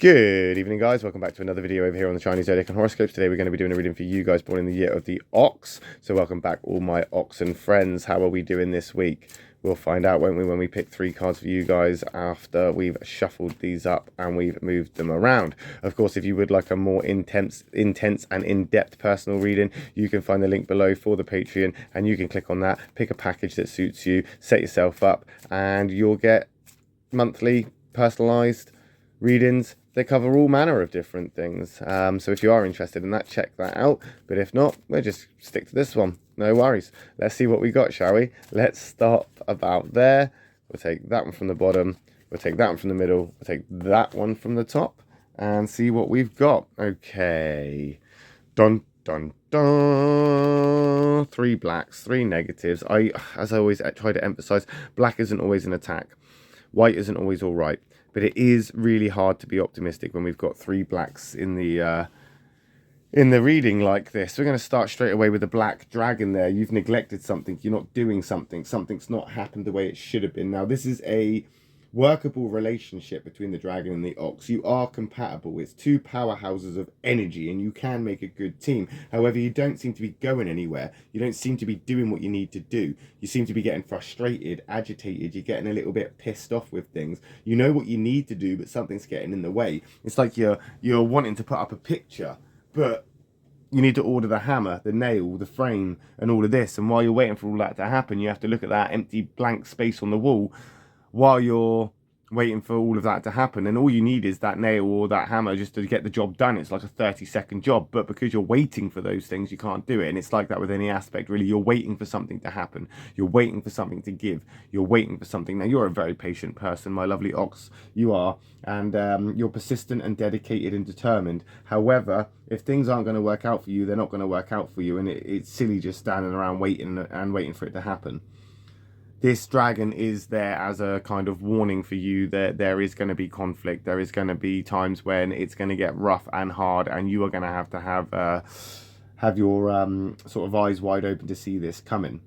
Good evening, guys. Welcome back to another video over here on the Chinese Zodiac and horoscopes. Today we're going to be doing a reading for you guys born in the year of the Ox. So welcome back, all my Oxen friends. How are we doing this week? We'll find out, won't we, when we pick 3 cards for you guys after we've shuffled these up and we've moved them around. Of course, if you would like a more intense and in-depth personal reading, you can find the link below for the Patreon, and you can click on that, pick a package that suits you, set yourself up, and you'll get monthly personalized readings. They cover all manner of different things. So if you are interested in that, check that out. But if not, we'll just stick to this one. No worries. Let's see what we got, shall we? Let's start about there. We'll take that one from the bottom. We'll take that one from the middle. We'll take that one from the top and see what we've got. Okay. Dun, dun, dun. 3 blacks, 3 negatives. As I always try to emphasize, black isn't always an attack. White isn't always all right. But it is really hard to be optimistic when we've got 3 blacks in the reading like this. We're going to start straight away with the black dragon there. You've neglected something. You're not doing something. Something's not happened the way it should have been. Now, this is a workable relationship between the dragon and the ox. You are compatible. It's 2 powerhouses of energy, and you can make a good team. However, you don't seem to be going anywhere. You don't seem to be doing what you need to do. You seem to be getting frustrated, agitated. You're getting a little bit pissed off with things. You know what you need to do, but something's getting in the way. It's like you're wanting to put up a picture, but you need to order the hammer, the nail, the frame, and all of this. And while you're waiting for all that to happen, you have to look at that empty blank space on the wall while you're waiting for all of that to happen. And all you need is that nail or that hammer just to get the job done. It's like a 30-second job, but because you're waiting for those things, you can't do it. And it's like that with any aspect, really. You're waiting for something to happen. You're waiting for something to give. You're waiting for something. Now, you're a very patient person, my lovely ox. You are. And you're persistent and dedicated and determined. However, if things aren't going to work out for you, they're not going to work out for you. And it's silly just standing around waiting for it to happen. This dragon is there as a kind of warning for you that there is going to be conflict. There is going to be times when it's going to get rough and hard, and you are going to have your sort of eyes wide open to see this coming.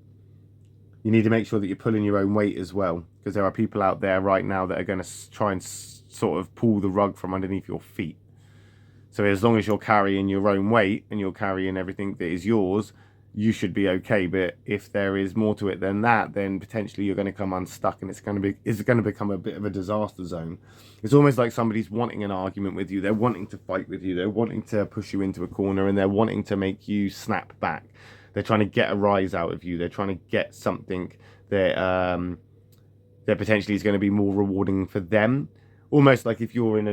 You need to make sure that you're pulling your own weight as well, because there are people out there right now that are going to try and sort of pull the rug from underneath your feet. So as long as you're carrying your own weight and you're carrying everything that is yours, you should be okay. But if there is more to it than that, then potentially you're going to come unstuck, and it's going to become a bit of a disaster zone. It's almost like somebody's wanting an argument with you. They're wanting to fight with you. They're wanting to push you into a corner, and they're wanting to make you snap back. They're trying to get a rise out of you. They're trying to get something that potentially is going to be more rewarding for them. Almost like if you're in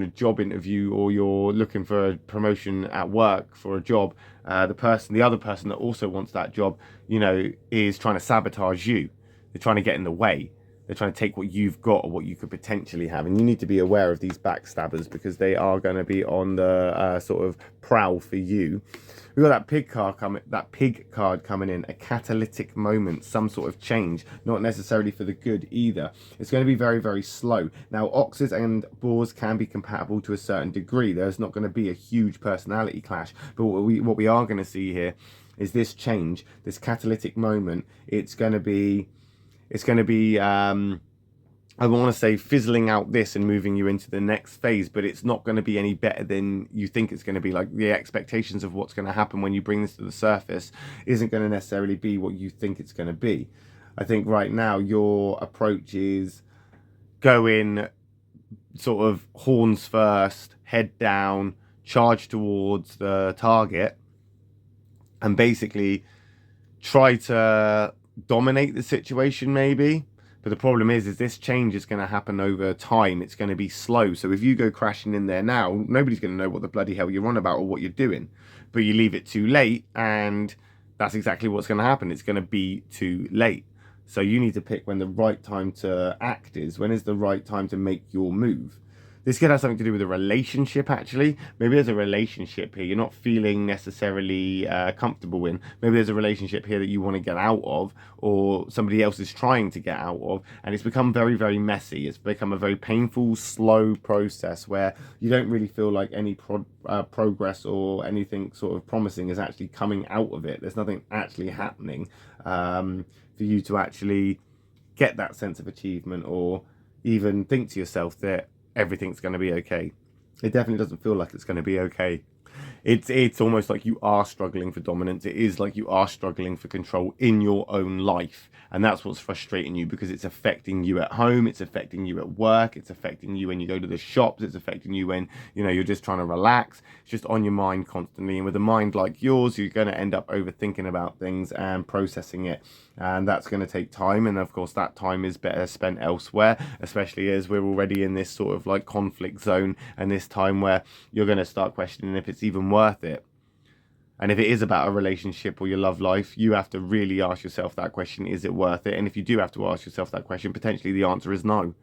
a job interview, or you're looking for a promotion at work for a job, the other person that also wants that job, is trying to sabotage you. They're trying to get in the way. They're trying to take what you've got or what you could potentially have. And you need to be aware of these backstabbers, because they are going to be on the sort of prowl for you. We've got that pig card coming in, a catalytic moment, some sort of change, not necessarily for the good either. It's going to be very, very slow. Now, oxes and boars can be compatible to a certain degree. There's not going to be a huge personality clash, but what we are going to see here is this change, this catalytic moment. It's going to be I want to say fizzling out this and moving you into the next phase, but it's not going to be any better than you think it's going to be. Like, the expectations of what's going to happen when you bring this to the surface isn't going to necessarily be what you think it's going to be. I think right now your approach is going sort of horns first, head down, charge towards the target, and basically try to dominate the situation maybe. But the problem is this change is going to happen over time. It's going to be slow. So if you go crashing in there now, nobody's going to know what the bloody hell you're on about or what you're doing. But you leave it too late, and that's exactly what's going to happen. It's going to be too late. So you need to pick when the right time to act is. When is the right time to make your move? This could have something to do with a relationship, actually. Maybe there's a relationship here you're not feeling necessarily comfortable in. Maybe there's a relationship here that you want to get out of, or somebody else is trying to get out of, and it's become very, very messy. It's become a very painful, slow process where you don't really feel like any progress or anything sort of promising is actually coming out of it. There's nothing actually happening for you to actually get that sense of achievement, or even think to yourself that everything's going to be okay. It definitely doesn't feel like it's going to be okay. It's almost like you are struggling for dominance. It is like you are struggling for control in your own life. And that's what's frustrating you, because it's affecting you at home, it's affecting you at work, it's affecting you when you go to the shops, it's affecting you when, you're just trying to relax. It's just on your mind constantly. And with a mind like yours, you're going to end up overthinking about things and processing it. And that's going to take time. And of course, that time is better spent elsewhere, especially as we're already in this sort of like conflict zone, and this time where you're going to start questioning if it's even worth it. And if it is about a relationship or your love life, you have to really ask yourself that question: is it worth it? And if you do have to ask yourself that question, potentially the answer is no.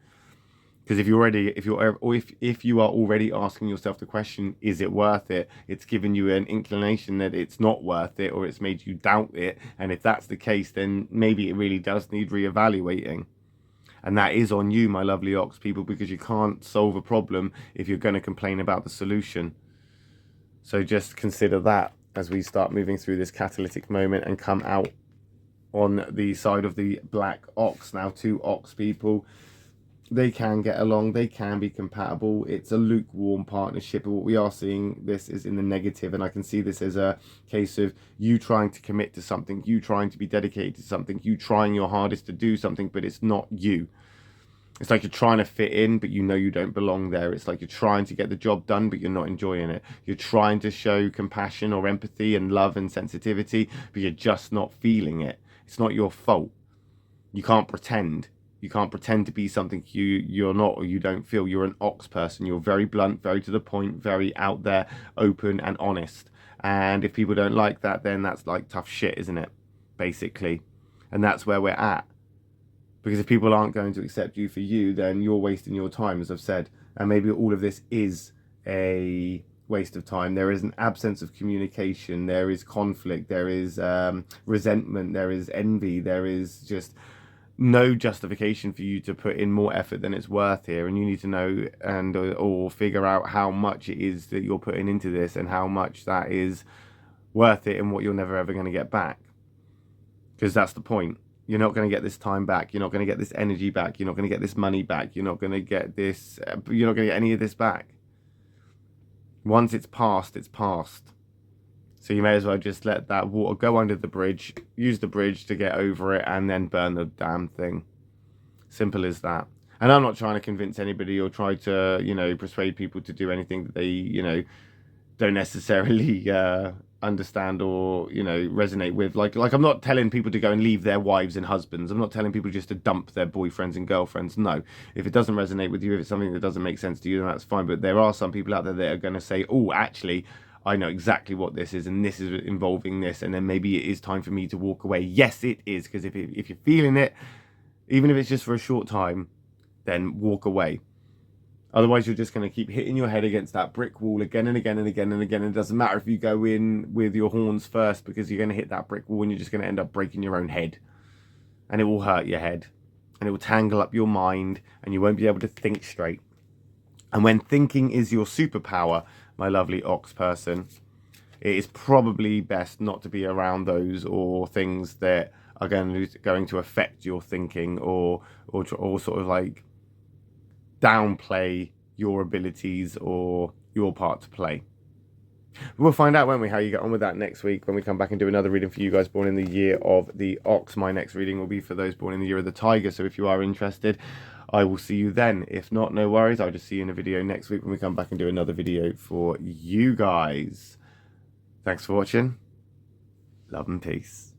Because if you are already asking yourself the question, is it worth it? It's given you an inclination that it's not worth it, or it's made you doubt it. And if that's the case, then maybe it really does need reevaluating. And that is on you, my lovely Ox people, because you can't solve a problem if you're going to complain about the solution. So just consider that as we start moving through this catalytic moment and come out on the side of the black ox. Now, 2 ox people, they can get along, they can be compatible. It's a lukewarm partnership, but what we are seeing, this is in the negative, and I can see this as a case of you trying to commit to something, you trying to be dedicated to something, you trying your hardest to do something, but it's not you. It's like you're trying to fit in, but you know you don't belong there. It's like you're trying to get the job done, but you're not enjoying it. You're trying to show compassion or empathy and love and sensitivity, but you're just not feeling it. It's not your fault. You can't pretend. You can't pretend to be something you're not, or you don't feel. You're an ox person. You're very blunt, very to the point, very out there, open and honest. And if people don't like that, then that's like tough shit, isn't it? Basically. And that's where we're at. Because if people aren't going to accept you for you, then you're wasting your time, as I've said. And maybe all of this is a waste of time. There is an absence of communication. There is conflict. There is resentment. There is envy. There is just no justification for you to put in more effort than it's worth here. And you need to know and or figure out how much it is that you're putting into this, and how much that is worth it, and what you're never ever going to get back. Because that's the point. You're not going to get this time back. You're not going to get this energy back. You're not going to get this money back. You're not going to get this. You're not going to get any of this back. Once it's past, it's past. So you may as well just let that water go under the bridge. Use the bridge to get over it, and then burn the damn thing. Simple as that. And I'm not trying to convince anybody or try to, persuade people to do anything that they, don't necessarily understand or resonate with. Like I'm not telling people to go and leave their wives and husbands. I'm not telling people just to dump their boyfriends and girlfriends. No, if it doesn't resonate with you, if it's something that doesn't make sense to you, then that's fine. But there are some people out there that are going to say, oh, actually, I know exactly what this is, and this is involving this, and then maybe it is time for me to walk away. Yes, it is, because if you're feeling it, even if it's just for a short time, then walk away. Otherwise, you're just going to keep hitting your head against that brick wall again and again and again and again. And it doesn't matter if you go in with your horns first, because you're going to hit that brick wall and you're just going to end up breaking your own head. And it will hurt your head. And it will tangle up your mind, and you won't be able to think straight. And when thinking is your superpower, my lovely ox person, it is probably best not to be around those or things that are going to affect your thinking or sort of like downplay your abilities or your part to play. We'll find out, won't we, how you get on with that next week when we come back and do another reading for you guys born in the year of the ox. My next reading will be for those born in the year of the tiger. So if you are interested, I will see you then. If not, no worries. I'll just see you in a video next week when we come back and do another video for you guys. Thanks for watching. Love and peace.